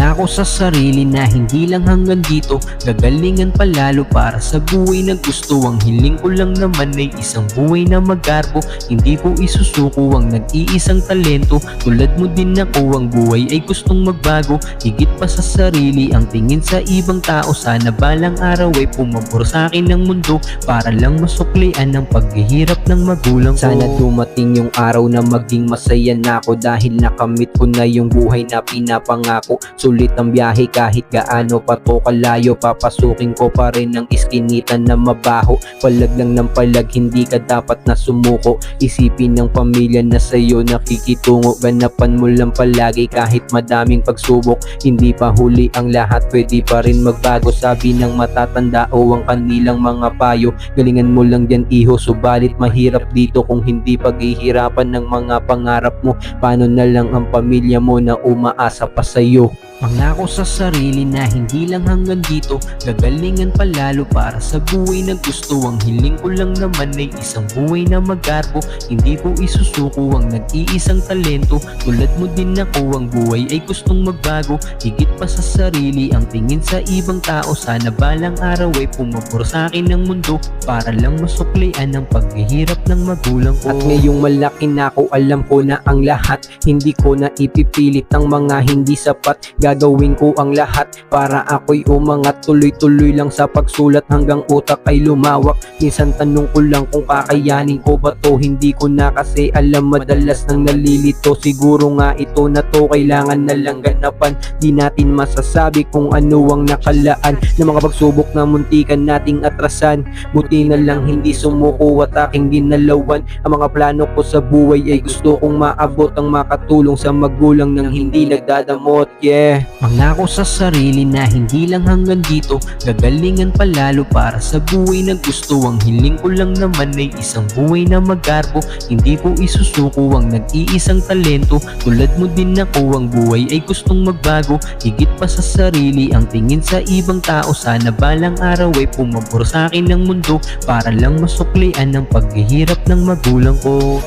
Mangako sa sarili na hindi lang hanggang dito, gagalingan palalo para sa buhay na gusto. Ang hiling ko lang naman ay isang buhay na magarbo, hindi ko isusuko ang nag-iisang talento. Tulad mo din ako, ang buhay ay gustong magbago, higit pa sa sarili ang tingin sa ibang tao. Sana balang araw ay pumabor sa akin ng mundo para lang masuklian ang paghihirap ng magulang ko. Sana dumating yung araw na maging masaya na ako, dahil nakamit ko na yung buhay na pinapangako. Sulit ang biyahe kahit gaano pa to kalayo, papasukin ko pa rin ang iskinitan na mabaho. Palag lang ng palag, hindi ka dapat na sumuko. Isipin ng pamilya na sa'yo nakikitungo, ganapan mo lang palagi kahit madaming pagsubok. Hindi pa huli ang lahat, pwede pa rin magbago, sabi ng matatanda o ang kanilang mga payo. Galingan mo lang dyan iho, subalit mahirap dito kung hindi paghihirapan ng mga pangarap mo. Paano na lang ang pamilya mo na umaasa pa sa'yo? Mangako sa sarili na hindi lang hanggang dito, gagalingan palalo para sa buhay na gusto. Ang hiling ko lang naman ay isang buhay na magarbo, hindi ko isusuko ang nag-iisang talento. Tulad mo din ako, ang buhay ay gustong magbago, higit pa sa sarili ang tingin sa ibang tao. Sana balang araw ay pumabor sa akin ng mundo para lang masuklian ang paghihirap ng magulang ko. At ngayong malaki na ako, alam ko na ang lahat, hindi ko na ipipilit ang mga hindi sapat. Gagawin ko ang lahat para ako'y umangat, tuloy-tuloy lang sa pagsulat hanggang utak ay lumawak. Minsan tanong ko lang kung kakayanin ko ba to, hindi ko na kasi alam, madalas nang nalilito. Siguro nga ito na to, kailangan na lang ganapan. Di natin masasabi kung ano ang nakalaan ng mga pagsubok na muntikan nating atrasan. Buti na lang hindi sumuko at aking ginalawan. Ang mga plano ko sa buhay ay gusto kong maabot, ang makatulong sa magulang nang hindi nagdadamot. Mangako sa sarili na hindi lang hanggang dito, gagalingan palalo para sa buhay na gusto. Ang hiling ko lang naman ay isang buhay na magarbo, hindi ko isusuko ang nag-iisang talento. Tulad mo din ako, ang buhay ay gustong magbago, higit pa sa sarili ang tingin sa ibang tao. Sana balang araw ay pumabor sa akin ng mundo para lang masuklian ang paghihirap ng magulang ko.